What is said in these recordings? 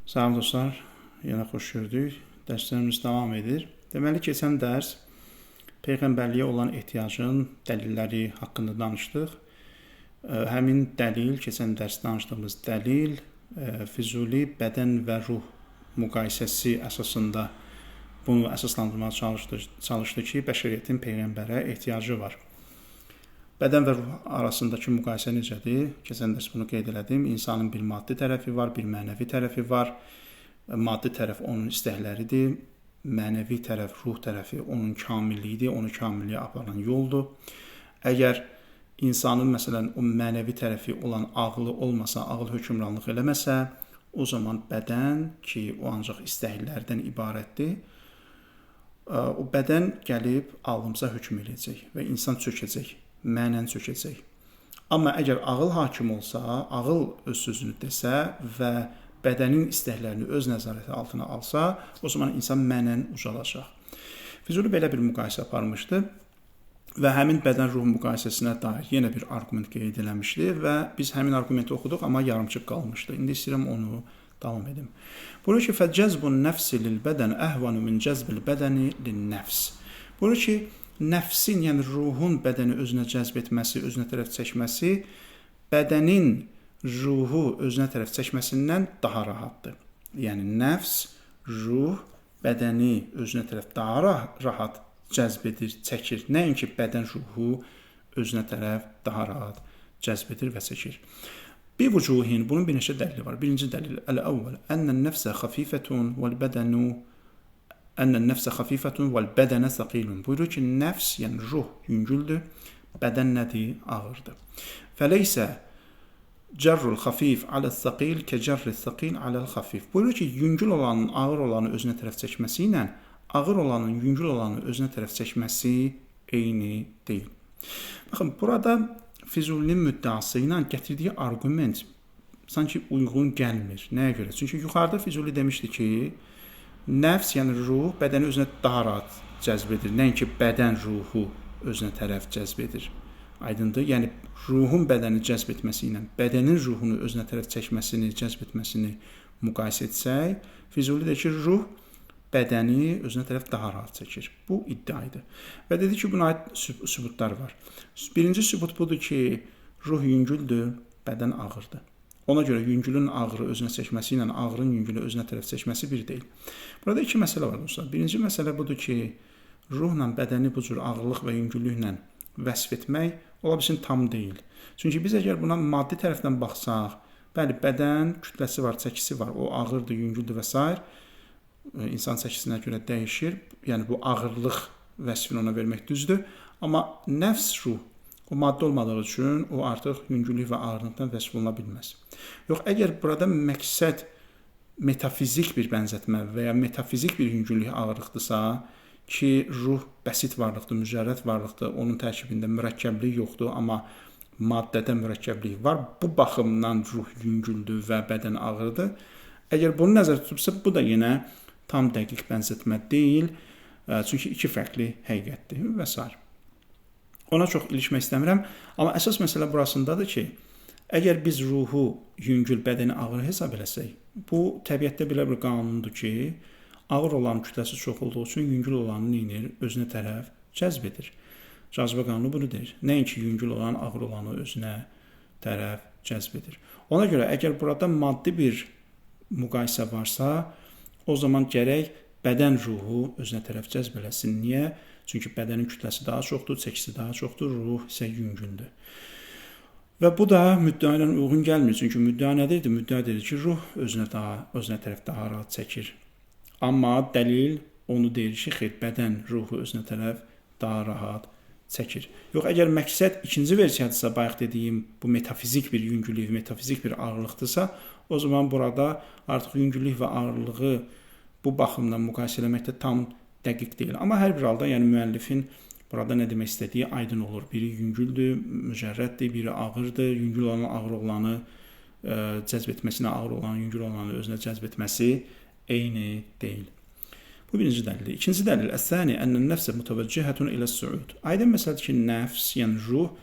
Salam dostlar, yenə xoş gördük. Dərslərimiz davam edir. Deməli, keçən dərs Peyğəmbərliyə olan ehtiyacın dəlilləri haqqında danışdıq. Həmin dəlil, keçən dərs danışdığımız dəlil Füzuli bədən və ruh müqayisəsi əsasında bunu əsaslandırmağa çalışdı ki, bəşəriyyətin Peyğəmbərə ehtiyacı var. Bədən və ruh arasındakı müqayisə necədir? Keçən dərs bunu qeyd elədim. İnsanın bir maddi tərəfi var, bir mənəvi tərəfi var. Maddi tərəf onun istəkləridir. Mənəvi tərəf, ruh tərəfi onun kamilliyidir, onu kamilliyə aparan yoldur. Əgər insanın məsələn o mənəvi tərəfi olan ağlı olmasa, ağıl hökmranlıq eləməsə, o zaman bədən ki, o ancaq istəklərdən ibarətdir. O bədən gəlib ağlımıza hökm edəcək və insan çökəcək. Mənən çökəcək. Amma əgər ağıl hakim olsa, ağıl öz sözünü desə və bədənin istəklərini öz nəzarəti altına alsa, o zaman insan mənən ucalacaq. Füzuli belə bir müqayisə aparmışdı və həmin bədən-ruh müqayisəsinə dair yenə bir arqument qeyd eləmişdi və biz həmin arqumenti oxuduq, amma yarımçıq qalmışdı. İndi istəyirəm onu davam edim. Buyurur ki, fəcəzbun nəfsi lil-bədən əhvanu min cəzbil bədəni lin-nəfs. Buyurur ki, nəfsin, yəni ruhun bədəni özünə cəzb etməsi, özünə tərəf çəkməsi, bədənin ruhu özünə tərəf çəkməsindən daha rahatdır. Yəni nəfs, ruh, bədəni özünə tərəf daha rahat cəzb edir, çəkir. Nəinki bədən ruhu özünə tərəf daha rahat cəzb edir və çəkir. Bir vücuhin, bunun bir neçə dəlili var. Birinci dəlil, əl-əvvəl, ənnən nəfsə xafifətun vəl-bədənu Ənnən nəfsə xafifətun vəl-bədənə səqilun. Buyurur ki, nəfs, yəni ruh yüngüldür, bədən nədir? Ağırdır. Fəleysə cərrul xafif aləl-səqil kə cərril-səqil aləl-xafif. Buyurur ki, yüngül olanın ağır olanı özünə tərəf çəkməsi ilə ağır olanın yüngül olanı özünə tərəf çəkməsi eyni deyil. Baxın, burada Füzulinin müddəası ilə gətirdiyi arqument sanki uyğun gəlmir. Nəyə görə? Çünki yuxarıda Füzuli demişdi ki, nəfs, yəni ruh, bədəni özünə daha rahat cəzb edir. Nəinki bədən ruhu özünə tərəf cəzb edir. Aydındır? Yəni, ruhun bədəni cəzb etməsi ilə bədənin ruhunu özünə tərəf çəkməsini, cəzb etməsini müqayisə etsək, Füzuli deyir ki, ruh bədəni özünə tərəf daha rahat çəkir. Bu iddiaydı. Və dedi ki, buna aid sübutlar var. Birinci sübut budur ki, ruh yüngüldür, bədən ağırdır. Ona görə yüngülün ağırı özünə çəkməsi ilə ağırın yüngülü özünə tərəf çəkməsi bir deyil. Burada iki məsələ var dostlar. Birinci məsələ budur ki, ruhla bədəni bu cür ağırlıq və yüngüllüklə vəsf etmək ola bilsin tam deyil. Çünki biz əgər buna maddi tərəfdən baxsaq, bəli, bədən kütləsi var, çəkisi var, o ağırdır, yüngüldür və s. İnsan çəkisinə görə dəyişir. Yəni bu ağırlıq vəsfini ona vermək düzdür. Amma nəfs ruh o maddə olmadığı üçün o artıq yüngüllük və ağırlıqdan vəsf oluna bilməz. Yox, əgər burada məqsəd metafizik bir bənzətmə və ya metafizik bir yüngüllük ağırlıqdırsa ki, ruh bəsit varlıqdır, mücərrəd varlıqdır, onun tərkibində mürəkkəblik yoxdur, amma maddədə mürəkkəblik var. Bu baxımdan ruh yüngüldür və bədən ağırdır. Əgər bunu nəzərdə tutubsa, bu da yenə tam dəqiq bənzətmə deyil, çünki iki fərqli həqiqətdir və s. Ona çox ilişmək istəmirəm, amma əsas məsələ burasındadır ki, əgər biz ruhu yüngül, bədəni ağır hesab eləsək, bu təbiətdə belə bir qanundur ki, ağır olan kütləsi çox olduğu üçün yüngül olanı neyinir? Özünə tərəf cəzb edir. Cazibə qanunu bunu deyir. Nəinki yüngül olan ağır olanı özünə tərəf cəzb edir. Ona görə əgər burada maddi bir müqayisə varsa, o zaman gərək bədən ruhu özünə tərəf cəzb eləsin. Niyə? Çünki bədənin kütləsi daha çoxdur, çəkisi daha çoxdur, ruh isə yüngüldür. Və bu da müddəa ilə uyğun gəlmir. Çünki müddəa nədir? Müddəa deyir ki, ruh özünə tərəf daha rahat çəkir. Amma dəlil onu deyir ki, xeyr, bədən ruhu özünə tərəf daha rahat çəkir. Yox, əgər məqsəd ikinci versiyadırsa, bayaq dediyim bu metafizik bir yüngüllük, metafizik bir ağırlıqdırsa, o zaman burada artıq yüngüllük və ağırlığı bu baxımdan müqayisə eləməkdə tam dəqiq deyil. Amma hər bir halda, yəni müəllifin burada nə demək istədiyi aydın olur. Biri yüngüldür, mücərrəddir, biri ağırdır. Yüngül olan ağır olanı cəzb etməsinə, ağır olan yüngül olanı özünə cəzb etməsi eyni deyil. Bu birinci dəlildir. İkinci dəlil, əs-sani ənnən nəfsə mutavəccihətun ilə-s-suud. Aydın məsələdir ki, nəfs, yəni ruh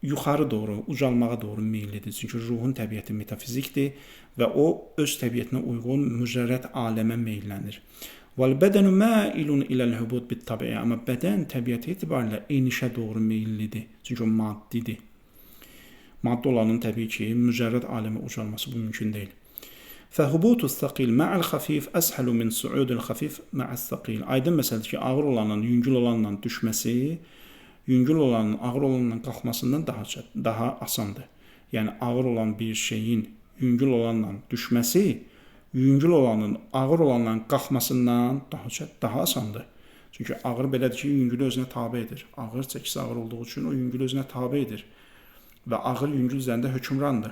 yuxarı doğru, ucalmağa doğru meyllidir. Çünki ruhun təbiəti metafizikdir və o öz təbiətinə uyğun mücərrəd aləmə meyllənir. Vəl-bədənu mailun iləl-hubut bit-tabiə. Amma bədən təbiəti etibarilə enişə doğru meyllidir. Çünki o maddidir. Maddi olanın təbii ki, mücərrəd aləmə ucalması bu mümkün deyil. Fəhubutus-saqil ma'al-xafif ashhalu min su'udil-xafif ma'as-saqil. Aydın məsələdir ki, ağır olanın yüngül olanla düşməsi yüngül olanın ağır olanla qalxmasından daha asandır. Yəni ağır olan bir şeyin yüngül olanla düşməsi yüngül olanın ağır olanla qalxmasından daha asandır. Çünki ağır belədir ki, yüngülü özünə tabe edir. Ağır çəkisi ağır olduğu üçün o yüngülü özünə tabe edir və ağır yüngül üzərində hökmrandır.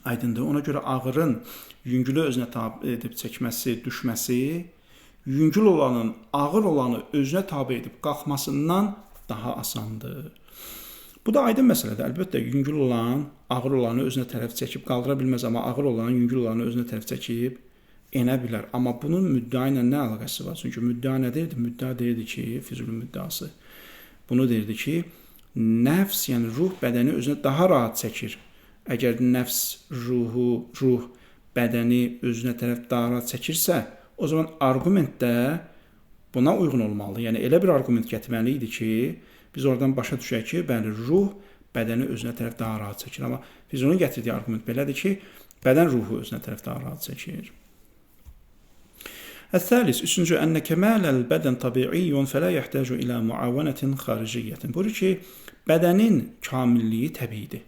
Aydındır. Ona görə ağırın yüngülü özünə tabe edib çəkməsi, düşməsi yüngül olanın ağır olanı özünə tabe edib qalxmasından daha asandır. Bu da aydın məsələdir. Əlbəttə, yüngül olan ağır olanı özünə tərəf çəkib qaldıra bilməz, amma ağır olan yüngül olanı özünə tərəf çəkib enə bilər. Amma bunun müddəa ilə nə əlaqəsi var? Çünki müddəa nə deyirdi? Müddəa deyirdi ki, Füzuli müddəası. Bunu deyirdi ki, nəfs, yəni ruh bədəni özünə daha rahat çəkir. Əgər nəfs ruh bədəni özünə tərəf daha rahat çəkirsə, o zaman argument də buna uyğun olmalıdır. Yəni elə bir arqument gətirməli idi ki, biz oradan başa düşək ki, bəli, ruh bədəni özünə tərəf daha rahat çəkir. Amma biz onun gətirdiyi arqument belədir ki, bədən ruhu özünə tərəf daha rahat çəkir. Əs-səlis, üçüncü, ənə kəmaləl bədən tabiiyyun fələ yəhtacu ilə muavanətin xariciyyətin. Buyurur ki, bədənin kamilliyi təbiidir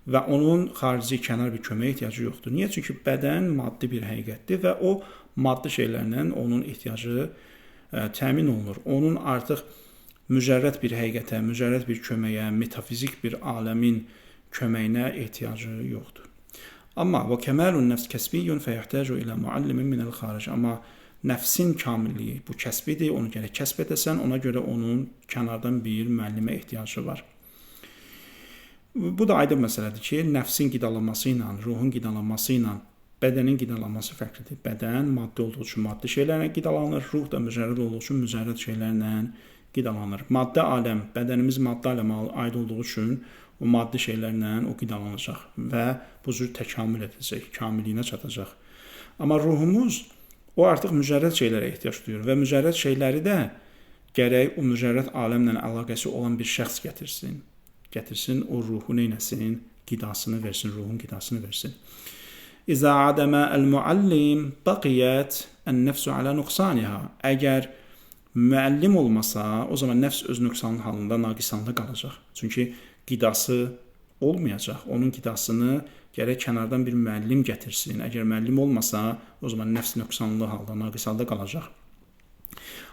və onun xarici kənar bir köməyə ehtiyacı yoxdur. Niyə? Çünki bədən maddi bir həqiqətdir və o maddi şeylərlə onun ehtiyacı təmin olunur. Onun artıq mücərrəd bir həqiqətə, mücərrəd bir köməyə, metafizik bir aləmin köməyinə ehtiyacı yoxdur. Amma və kəmalun nəfs kəsbiyyun fəyəhtacu ilə muallimin minəl xaric. Amma nəfsin kamilliyi bu kəsbidir, onu gərək kəsb edəsən, ona görə onun kənardan bir müəllimə ehtiyacı var. Bu da aydın məsələdir ki, nəfsin qidalanması ilə, ruhun qidalanması ilə bədənin qidalanması fərqlidir. Bədən maddi olduğu üçün maddi şeylərlə qidalanır, ruh da mücərrəd olduğu üçün mücərrəd şeylərlə qidalanır. Maddi aləm, bədənimiz maddi aləmə aid olduğu üçün o maddi şeylərlə o qidalanacaq və bu cür təkamül edəcək, kamilliyinə çatacaq. Amma ruhumuz o artıq mücərrəd şeylərə ehtiyac duyur və mücərrəd şeyləri də gərək o mücərrəd aləmlə əlaqəsi olan bir şəxs gətirsin. Gətirsin, o ruhu neynəsin, qidasını versin, ruhun qidasını versin. İzə adəmə əl-muallim baqiyət ən-nəfsu alə nuqsaniha. Əgər müəllim olmasa, o zaman nəfs öz nöqsanın halında, naqisanlıqda qalacaq. Çünki qidası olmayacaq. Onun qidasını gərək kənardan bir müəllim gətirsin. Əgər müəllim olmasa, o zaman nəfs nöqsanlı halda, naqis halda qalacaq.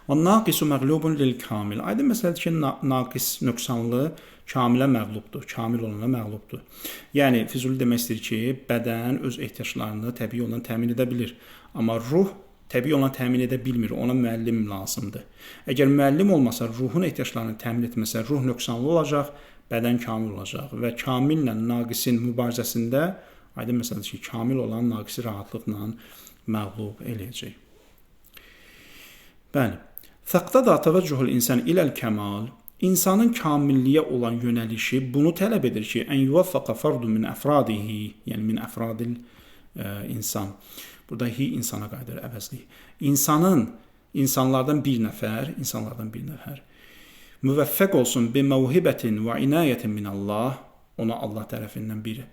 وَالنَّاقِسُ مَغْلُوبٌ لِلْكَامِلِ. Aydın məsələdir ki, naqis, nöqsanlı kamilə məğlubdur, kamil olana məğlubdur. Yəni, Füzuli demək istəyir ki, bədən öz ehtiyaclarını təbii olan təmin edə bilir. Amma ruh təbii olan təmin edə bilmir, ona müəllim lazımdır. Əgər müəllim olmasa, ruhun ehtiyaclarını təmin etməsə, ruh nöqsanlı olacaq, bədən kamil olacaq və kamillə naqisin mübarizəsində aydın məsələdir ki, kamil olan naqisi rahatlıqla məğlub eləyəcək. Bəli. Fəqtada təvəccühül insan iləl kəmal. İnsanın kamilliyə olan yönəlişi bunu tələb edir ki, ən yuvaffaqa fardun min əfradihi, yəni min əfradil insan. Burada hi insana qayıdır əvəzlik. İnsanlardan bir nəfər müvəffəq olsun bi məvhibətin və inayətin min Allah, ona Allah tərəfindən bir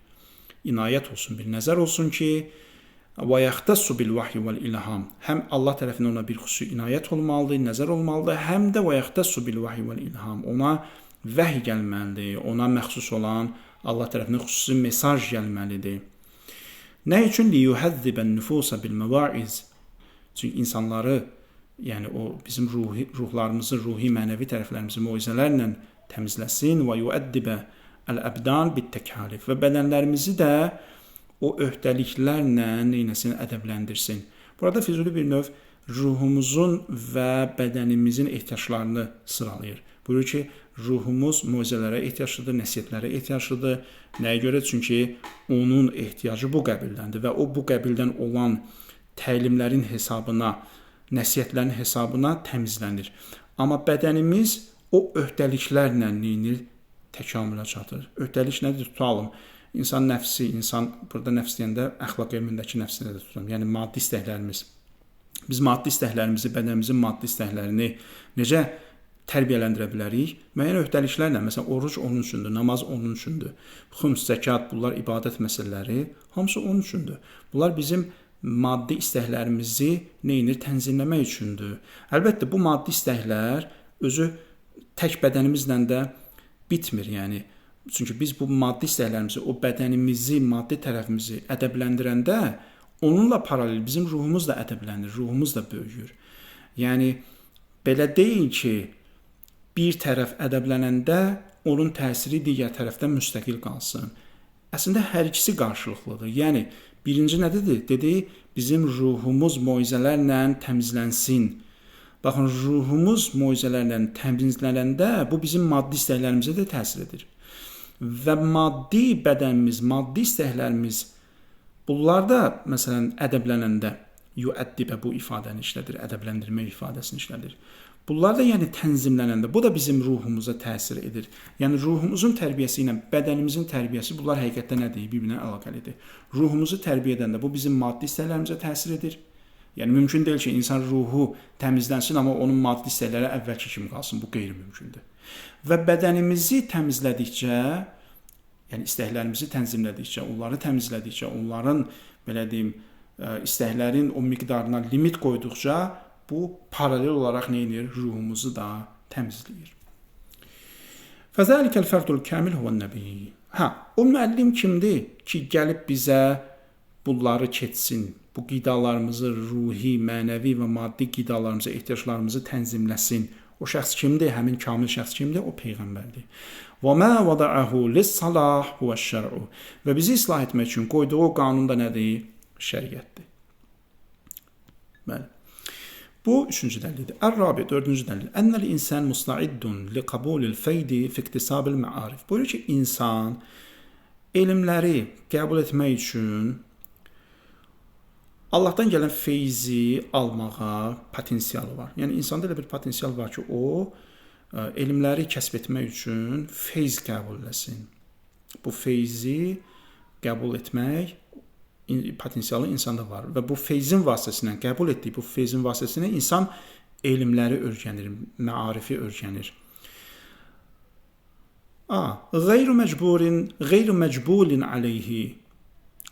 inayət olsun, bir nəzər olsun ki, və yaxtassu bil vahyi vəl ilham. Həm Allah tərəfindən ona bir xüsusi inayət olmalıdır, nəzər olmalıdır, həm də və yaxtassu bil vahyi vəl ilham. Ona vəhy gəlməlidir, ona məxsus olan Allah tərəfindən xüsusi mesaj gəlməlidir. Nə üçün liyuhəzzibən nüfusa bil məvaiz? Çünki insanları, yəni o bizim ruhlarımızı, ruhi mənəvi tərəflərimizi moizələrlə təmizləsin və yuəddibə əl-əbdan bit təkalif və bədənlərimizi də o öhdəliklərlə neynəsin, ədəbləndirsin. Burada Füzuli bir növ ruhumuzun və bədənimizin ehtiyaclarını sıralayır. Buyurur ki, ruhumuz moizələrə ehtiyaclıdır, nəsiyyətlərə ehtiyaclıdır. Nəyə görə? Çünki onun ehtiyacı bu qəbildəndir və o bu qəbildən olan təlimlərin hesabına, nəsiyyətlərin hesabına təmizlənir. Amma bədənimiz o öhdəliklərlə neynir? təkamülə çatır. Öhdəlik nədir? Tutalım. İnsan nəfsi, burada nəfs deyəndə əxlaq elmindəki nəfsini də tuturam. Yəni maddi istəklərimiz. Biz maddi istəklərimizi, bədənimizin maddi istəklərini necə tərbiyələndirə bilərik? Müəyyən öhdəliklərlə, məsələn, oruc onun üçündür, namaz onun üçündür. Xums, zəkat, bunlar ibadət məsələləri, hamısı onun üçündür. Bunlar bizim maddi istəklərimizi tənzimləmək üçündür. Əlbəttə, bu maddi istəklər özü tək bədənimizlə də bitmir, yəni. Çünki biz bu maddi istəklərimizi, o bədənimizi, maddi tərəfimizi ədəbləndirəndə onunla paralel bizim ruhumuz da ədəblənir, ruhumuz da böyüyür. Yəni, belə deyil ki, bir tərəf ədəblənəndə onun təsiri digər tərəfdən müstəqil qalsın. Əslində, hər ikisi qarşılıqlıdır. Yəni, birinci nədir? Dedi, bizim ruhumuz moizələrlə təmizlənsin. Baxın, ruhumuz moizələrlə təmizlənəndə bu bizim maddi istəklərimizə də təsir edir. Və maddi bədənimiz, maddi istəklərimiz, bunlar da, məsələn, ədəblənəndə yuəddibə bu ifadəni işlədir, ədəbləndirmə ifadəsini işlədir. Bunlar da yəni tənzimlənəndə, bu da bizim ruhumuza təsir edir. Yəni ruhumuzun tərbiyəsi ilə bədənimizin tərbiyəsi, bunlar həqiqətdə nədir? Bir-birinə əlaqəlidir. Ruhumuzu tərbiyə edəndə bu bizim maddi istəklərimizə təsir edir. Yəni mümkün deyil ki, insan ruhu təmizlənsin, amma onun maddi istəkləri əvvəlki kimi qalsın. Bu qeyri-mümkündür. Və bədənimizi təmizlədikcə, yəni istəklərimizi tənzimlədikcə, onları təmizlədikcə, onların belə deyim, istəklərin o miqdarına limit qoyduqca bu paralel olaraq nə edir? Ruhumuzu da təmizləyir. Fəzəlikəl fərdul kamil huvən-nəbi. O müəllim kimdir ki, gəlib bizə bunları keçsin, bu qidalarımızı, ruhi, mənəvi və maddi qidalarımızı, ehtiyaclarımızı tənzimləsin. O şəxs kimdir? Həmin kamil şəxs kimdir? O Peyğəmbərdir. وَمَا وَضَعَهُ لِلصَّلَاحِ وَالشَّرْعُ. Və bizi islah etmək üçün qoyduğu qanun da nədir? Şəriətdir. Bəli. Bu üçüncü dəlildir. Ər-Rabi, dördüncü dəlil. Ənəl insan musta'iddun liqabulil feydi fi iktisabil ma'arif. Buyurur ki, insan elmləri qəbul etmək üçün Allahdan gələn feyzi almağa potensialı var. Yəni insanda elə bir potensial var ki, o elmləri kəsb etmək üçün feyz qəbul etsin. Bu feyzi qəbul etmək potensialı insanda var və bu feyzin vasitəsilə qəbul etdiyi bu feyzin vasitəsilə insan elmləri öyrənir, məarifi öyrənir. Qeyru məcbulin aleyhi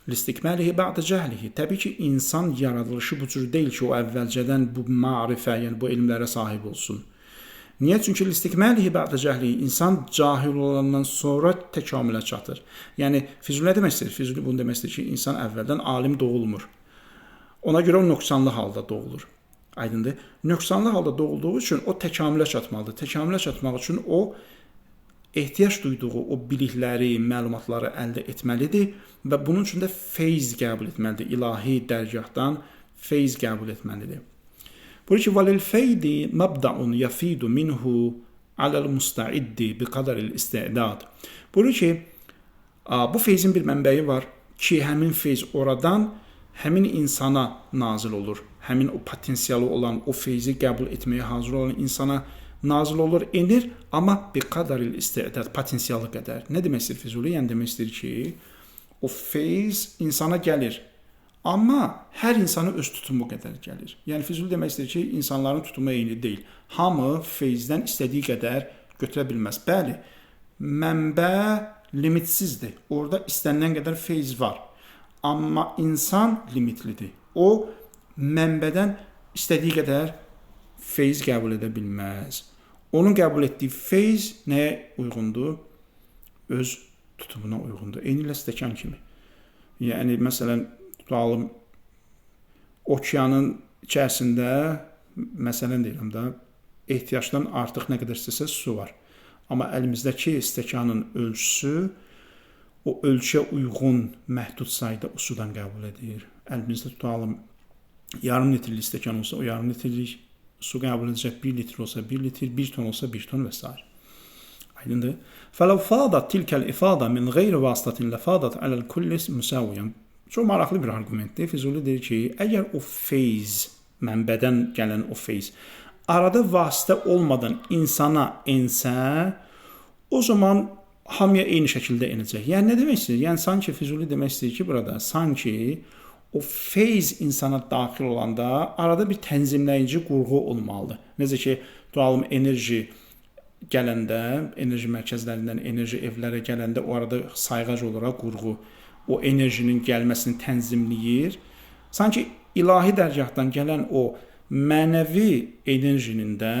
listikməlihi ba'də cəhlihi. Təbii ki, insan yaradılışı bu cür deyil ki, o əvvəlcədən bu marifə, yəni bu elmlərə sahib olsun. Niyə? Çünki listikməlihi ba'də cəhlihi, insan cahil olandan sonra təkamülə çatır. Yəni, Füzuli nə demək istəyir? Füzuli bunu demək istəyir ki, insan əvvəldən alim doğulmur. Ona görə o nöqsanlı halda doğulur. Aydındır? Nöqsanlı halda doğulduğu üçün o təkamülə çatmalıdır. Təkamülə çatmaq üçün o ehtiyac duyduğu o bilikləri, məlumatları əldə etməlidir və bunun üçün də feyz qəbul etməlidir. İlahi dərgahdan feyz qəbul etməlidir. Buyurur ki, وَلِلْ فَيْدِ مَبْدَعٌ يَفِيدُ مِنْهُ عَلَى الْمُسْتَعِدِّ بِقَدَرِ الْاِسْتِعْدَادِ. Buyurur ki, bu feyzin bir mənbəyi var ki, həmin feyz oradan həmin insana nazil olur. Həmin o potensialı olan, o feyzi qəbul etməyə hazır olan insana nazil olur, enir, amma biqadaril istidad, potensialı qədər. Nə demək istəyir Füzuli? Yəni demək istəyir ki, o feyz insana gəlir, amma hər insana öz tutumu qədər gəlir. Yəni Füzuli demək istəyir ki, insanların tutumu eyni deyil. Hamı feyzdən istədiyi qədər götürə bilməz. Bəli, mənbə limitsizdir. Orada istənilən qədər feyz var. Amma insan limitlidir. O mənbədən istədiyi qədər feyz qəbul edə bilməz. Onun qəbul etdiyi feyz nəyə uyğundur? Öz tutumuna uyğundur. Eynilə stəkan kimi. Yəni, məsələn, tutalım, okeanın içərisində, məsələn deyirəm da, ehtiyacdan artıq nə qədər istəsə su var. Amma əlimizdəki stəkanın ölçüsü, o ölçüyə uyğun məhdud sayda o sudan qəbul edir. Əlimizdə tutalım, yarım litrlik stəkan olsa, o yarım litrlik su qəbul edəcək, 1 litr olsa 1 litr, 1 ton olsa 1 ton və s. Aydındır. فَلَوْ فَاضَتْ تِلْكَ الْإِفَادَ مِنْ غَيْرِ وَاسْطَةٍ لَفَاضَتْ عَلَى الْكُلِّ مُسَاوِيًا. Çox maraqlı bir argumentdir. Füzuli deyir ki, əgər o feyz, mənbədən gələn o feyz, arada vasitə olmadan insana ensə, o zaman hamıya eyni şəkildə enəcək. Yəni nə demək istəyir? Yəni sanki Füzuli demək istəyir ki, burada sanki o feyz insana daxil olanda arada bir tənzimləyici qurğu olmalıdır. Necə ki, tutalım enerji gələndə, enerji mərkəzlərindən enerji evlərə gələndə o arada sayğac olaraq qurğu o enerjinin gəlməsini tənzimləyir. Sanki ilahi dərgahdan gələn o mənəvi enerjinin də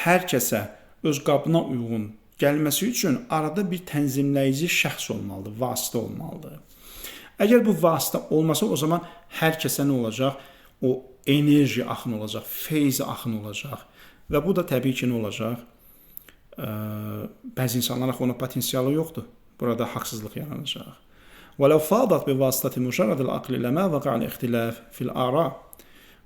hər kəsə öz qabına uyğun gəlməsi üçün arada bir tənzimləyici şəxs olmalıdır, vasitə olmalıdır. Əgər bu vasitə olmasa, o zaman hər kəsə nə olacaq? O enerji axını olacaq, feyz axını olacaq. Və bu da təbii ki, nə olacaq? Bəzi insanların ona potensialı yoxdur. Burada haqsızlıq yaranacaq. وَلَوْ فَاضَتْ بِوَاسِطَةِ مُجَرَّدِ الْعَقْلِ لَمَا وَقَعَ الْاِخْتِلَافِ فِي الْآرَاءِ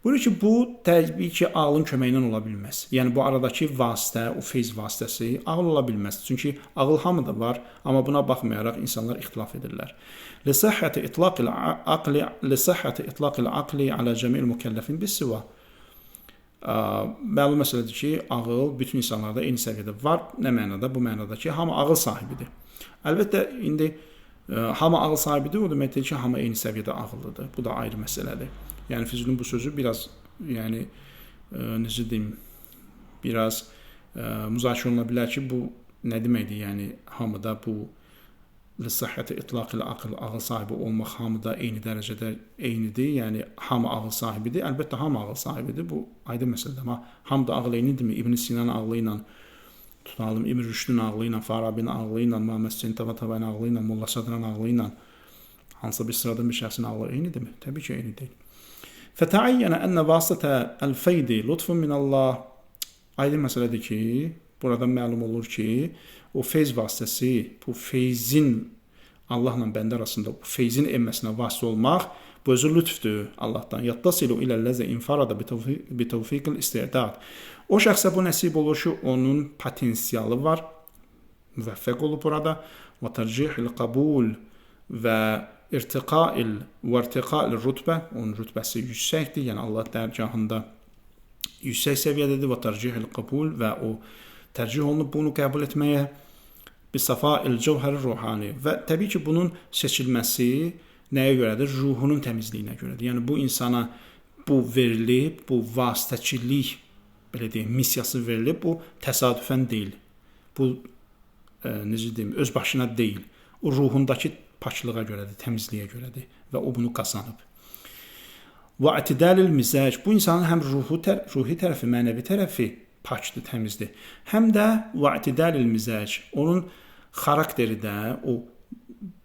Buyurur ki, bu təbii ki, ağlın köməyi ilə ola bilməz. Yəni, bu aradakı vasitə, o feyz vasitəsi ağıl ola bilməz. Çünki ağıl hamıda var, amma buna baxmayaraq insanlar ixtilaf edirlər. لِصَحَّةِ إِطْلَاقِ الْعَقْلِ عَلَى جَمِعِ الْمُكَلَّفِينَ بِالسِّوَى Məlum məsələdir ki, ağıl bütün insanlarda eyni səviyyədə var. Nə mənada? Bu mənada ki, hamı ağıl sahibidir. Əlbəttə, indi hamı ağıl sahibidir, o deməkdir ki, hamı eyni səviyyədə ağıllıdır. Bu da ayrı məsələdir. Yəni Füzulinin bu sözü biraz, yəni necə deyim, biraz müzakirə oluna bilər ki, bu nə deməkdir? Yəni hamıda bu lissəhhəti itlaqil aql, ağıl sahibi olmaq hamıda eyni dərəcədə eynidir. Yəni hamı ağıl sahibidir. Əlbəttə hamı ağıl sahibidir. Bu aydın məsələdir. Amma hamıda ağıl eynidirmi? İbn Sina'nın ağlı ilə, tutalım İbn Rüşdün ağlı ilə, Farabinin ağlı ilə, Muhammed Hüseyn Tabatabayın ağlı ilə, Molla Sadran ağlı ilə hansısa bir sıradan bir şəxsin ağlı eynidirmi? Təbii ki, eyni deyil. فَتَعَيَّنَ أَنَّ وَاسِطَةَ الْفَيْدِ لُطْفٌ مِنَ اللّٰهِ Aydın məsələdir ki, burada məlum olur ki, o feyz vasitəsi, bu feyzin Allahla bəndə arasında bu feyzin enməsinə vasitə olmaq, bu özü lütfdür Allahdan. يَتَّصِلُ إِلَى الَّذِي اِنْفَرَدَ بِتَوْفِيقِ الْاِسْتِعْدَادِ O şəxsə bu nəsib olur ki, onun potensialı var, müvəffəq olub burada. وَتَرْجِحِ الْقَبُولِ və irtiqa'il rütbə, onun rütbəsi yüksəkdir, yəni Allah dərgahında yüksək səviyyədədir və tərcihil qəbul və o tərcih olunub bunu qəbul etməyə bisafa'il cəvhər ruhani və təbii ki, bunun seçilməsi nəyə görədir? Ruhunun təmizliyinə görədir. Yəni bu insana bu verilib, bu vasitəçilik, belə deyim, missiyası verilib, bu təsadüfən deyil. Bu necə deyim, öz başına deyil. O ruhundakı paçlığa görədir, təmizliyə görədir və o bunu qazanıb. Və itidalil mizac, bu insanın həm ruhi tərəfi, mənəvi tərəfi pakdır, təmizdir. Həm də və itidalil mizac, onun xarakteri də, o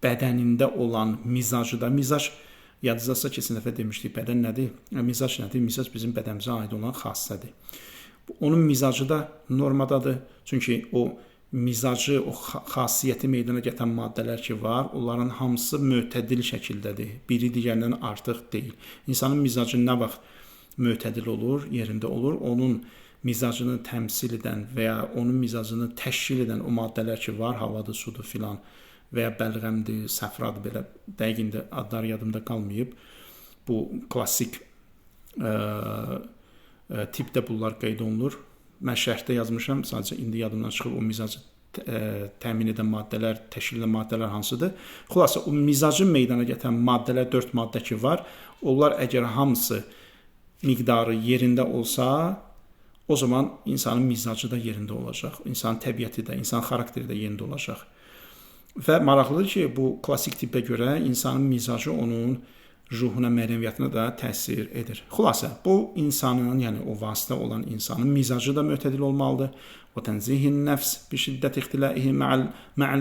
bədənində olan mizacı da, mizac yadınızda keçən dəfə demişdik, bədən nədir? Mizac nədir? Mizac bizim bədənimizə aid olan xassədir. Onun mizacı da normadadır, çünki o mizacı, o xasiyyəti meydana gətirən maddələr ki var, onların hamısı mötədil şəkildədir. Biri digərindən artıq deyil. İnsanın mizacı nə vaxt mötədil olur, yerində olur, onun mizacını təmsil edən və ya onun mizacını təşkil edən o maddələr ki var, havadır, sudur filan və ya bəlğəmdir, səfradır, belə dəqiq adlar yadımda qalmayıb. Bu klassik tipdə bunlar qeyd olunur. Mən şərhdə yazmışam, sadəcə indi yadımdan çıxıb o mizacı təmin edən maddələr, təşkil edən maddələr hansıdır? Xülasə, o mizacı meydana gətirən maddələr, 4 maddə ki var, onlar əgər hamısı miqdarı yerində olsa, o zaman insanın mizacı da yerində olacaq, insanın təbiəti də, insanın xarakteri də yerində olacaq. Və maraqlıdır ki, bu klassik tipə görə insanın mizacı onun ruhuna, mənəviyyatına da təsir edir. Xülasə, bu insanın, yəni o vasitə olan insanın mizacı da mötədil olmalıdır. Və tənzihin nəfs bi şiddət ixtilaihi ma'al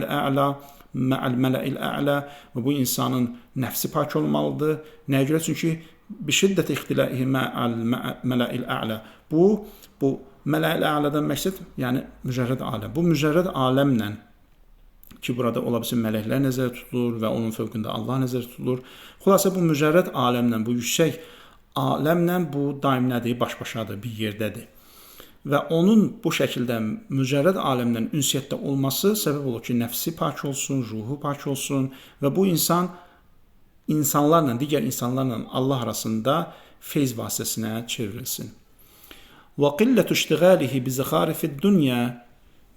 a'la, ma'al mala'il a'la və bu insanın nəfsi pak olmalıdır. Nəyə görə? Çünki bi şiddət ixtilaihi ma'al mala'il a'la. Bu mala'il a'ladan məqsəd, yəni mücərrəd aləm. Bu mücərrəd aləmlə ki, burada ola bilsin mələklər nəzərdə tutulur və onun fövqündə Allah nəzərdə tutulur. Xülasə, bu mücərrəd aləmlə, bu yüksək aləmlə bu daim nədir? Baş-başadır, bir yerdədir. Və onun bu şəkildə mücərrəd aləmdən ünsiyyətdə olması səbəb olur ki, nəfsi pak olsun, ruhu pak olsun və bu insan insanlarla, digər insanlarla Allah arasında feyz vasitəsinə çevrilsin. Və qillətü iştiğalihi bi zəxarifid dünya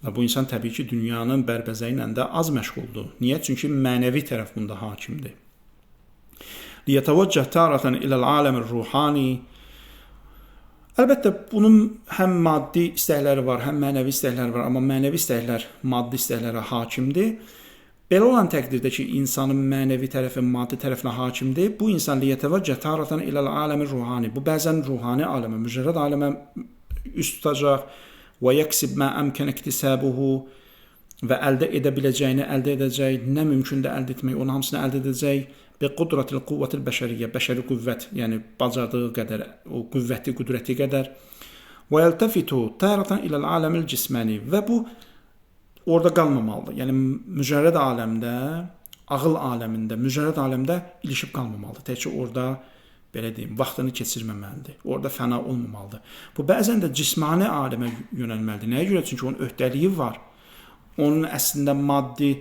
Və bu insan təbii ki, dünyanın bərbəzəyi ilə də az məşğuldur. Niyə? Çünki mənəvi tərəf bunda hakimdir. Liyətəvəccəh taratan iləl aləmir ruhani. Əlbəttə, bunun həm maddi istəkləri var, həm mənəvi istəkləri var, amma mənəvi istəklər maddi istəklərə hakimdir. Belə olan təqdirdə ki, insanın mənəvi tərəfi maddi tərəfinə hakimdir, bu insan liyətəvəccəh taratan iləl aləmir ruhani. Bu bəzən ruhani aləmə, mücərrəd aləmə üst tutacaq və yəksib mə əmkən iktisabuhu və əldə edə biləcəyini əldə edəcək, nə mümkündür əldə etmək, onun hamısını əldə edəcək. Bi qudratil quvvetil bəşəriyyə, bəşəri qüvvət, yəni bacardığı qədər, o qüvvəti, qüdrəti qədər. Və yəltəfitu taratan iləl aləmil cismani və bu orada qalmamalıdır. Yəni mücərrəd aləmdə, ağıl aləmində, mücərrəd aləmdə ilişib qalmamalıdır. Təkcə orada belə deyim, vaxtını keçirməməlidir. Orada fəna olmamalıdır. Bu bəzən də cismani aləmə yönəlməlidir. Nəyə görə? Çünki onun öhdəliyi var. Onun əslində maddi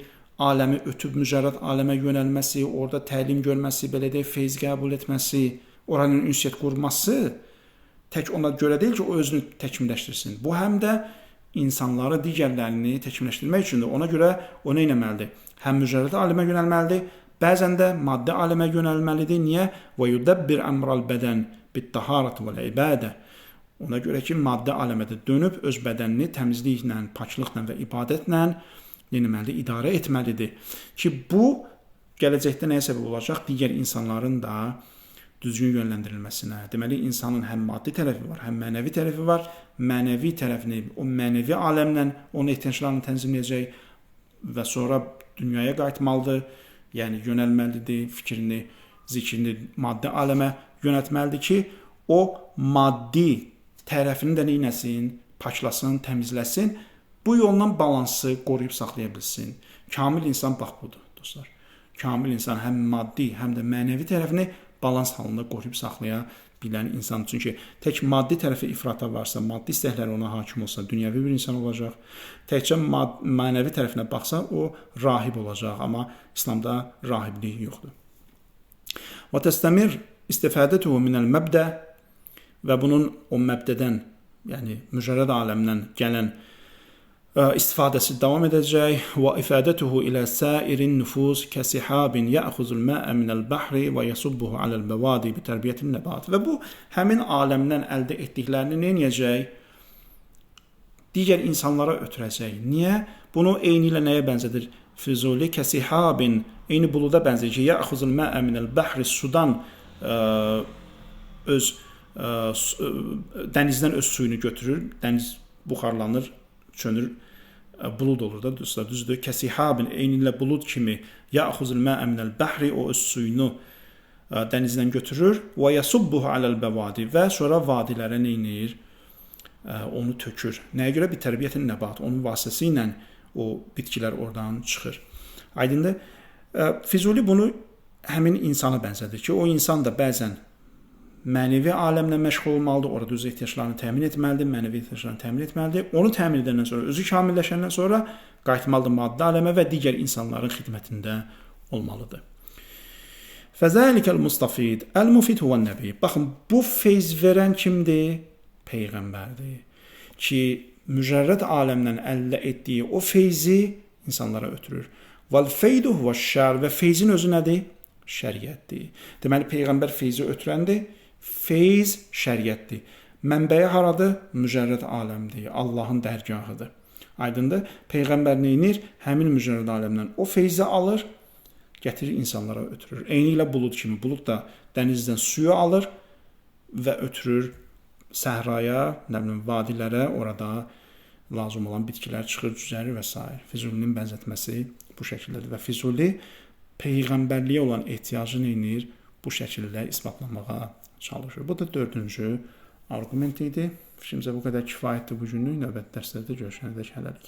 aləmi ötüb mücərrəd aləmə yönəlməsi, orada təlim görməsi, belə deyək, feyz qəbul etməsi, oranın ünsiyyət qurması tək ona görə deyil ki, o özünü təkmilləşdirsin. Bu həm də insanları, digərlərini təkmilləşdirmək üçündür. Ona görə o nə etməlidir? Həm mücərrəd aləmə yönəlməlidir, bəzən də maddi aləmə yönəlməlidir. Niyə? Və yudabbir əmral bədən bit-taharət vəl-ibadə. Ona görə ki, maddi aləmədə dönüb öz bədənini təmizliklə, paklılıqla və ibadətlə etməlidir, idarə etməlidir. Ki, bu gələcəkdə nəyə səbəb olacaq? Digər insanların da düzgün yönləndirilməsinə. Deməli, insanın həm maddi tərəfi var, həm mənəvi tərəfi var. Mənəvi tərəfini, o mənəvi aləmlə onun ehtiyaclarını tənzimləyəcək və sonra dünyaya qayıtmalıdır. Yəni, yönəlməlidir, fikrini, zikrini maddi aləmə yönətməlidir ki, o maddi tərəfini də neynəsin, paklasın, təmizləsin. Bu yolla balansı qoruyub saxlaya bilsin. Kamil insan bax budur, dostlar. Kamil insan həm maddi, həm də mənəvi tərəfini balans halında qoruyub saxlaya bilən insan. Çünki tək maddi tərəfi ifrata varsa, maddi istəkləri ona hakim olsa, dünyəvi bir insan olacaq. Təkcə mənəvi tərəfinə baxsa, o rahib olacaq. Amma İslamda rahiblik yoxdur. Və təstəmir istifadətuhu minəl məbdə və bunun o məbdədən, yəni mücərrəd aləmindən gələn istifadəsi davam edəcək. Və ifadətuhu ilə sairin nüfuz kəsihabin yəxuzul məə minəl bəhri və yəsubbuhu aləl bəvadi bi tərbiyyətin nəbat. Və bu, həmin aləmdən əldə etdiklərini nə edəcək? Digər insanlara ötürəcək. Niyə? Bunu eyni ilə nəyə bənzədir? Füzuli kəsihabin, eyni buluda bənzəyir ki, yəxuzul məə minəl bəhri, sudan dənizdən öz suyunu götürür, dəniz buxarlanır, çönür, bulud olur da, düzdür. Kəsihabin, eyni ilə bulud kimi yəxuzul məə minəl bəhri, o öz suyunu dənizdən götürür və yəsubbuhu aləl bəvadi və sonra vadilərə neynir? Onu tökür. Nəyə görə? Bir tərbiyyətin nəbat. Onun vasitəsilə o bitkilər oradan çıxır. Aydındır? Füzuli bunu həmin insana bənzədir ki, o insan da bəzən mənəvi aləmlə məşğul olmalıdır, orada öz ehtiyaclarını təmin etməlidir, mənəvi ehtiyaclarını təmin etməlidir. Onu təmin edəndən sonra, özü kamilləşəndən sonra qayıtmalıdır maddi aləmə və digər insanların xidmətində olmalıdır. Fəzəlikəl mustafid, əl-mufid huvən nəbi. Baxın, bu feyz verən kimdir? Peyğəmbərdir. Ki, mücərrəd aləmdən əldə etdiyi o feyzi insanlara ötürür. Vəl-feydu huvəş-şər və feyzin özü nədir? Şəriətdir. Deməli, Peyğəmbər feyzi ötürəndir. Feyz şəriətdir. Mənbəyi haradır? Mücərrəd aləmdir. Allahın dərgahıdır. Aydındır? Peyğəmbər neynir? Həmin mücərrəd aləmdən o feyzi alır, gətirir insanlara ötürür. Eyni ilə bulud kimi. Bulud da dənizdən suyu alır və ötürür səhraya, vadilərə, orada lazım olan bitkilər çıxır, cüzərir və s. Füzulinin bənzətməsi bu şəkildədir və Füzuli Peyğəmbərliyə olan ehtiyacı neynir? Bu şəkildə isbatlamağa çalışır. Bu da 4-cü arqument idi. Fikrimizə bu qədər kifayətdir bu günlük. Növbəti dərslərdə görüşənədək hələlik.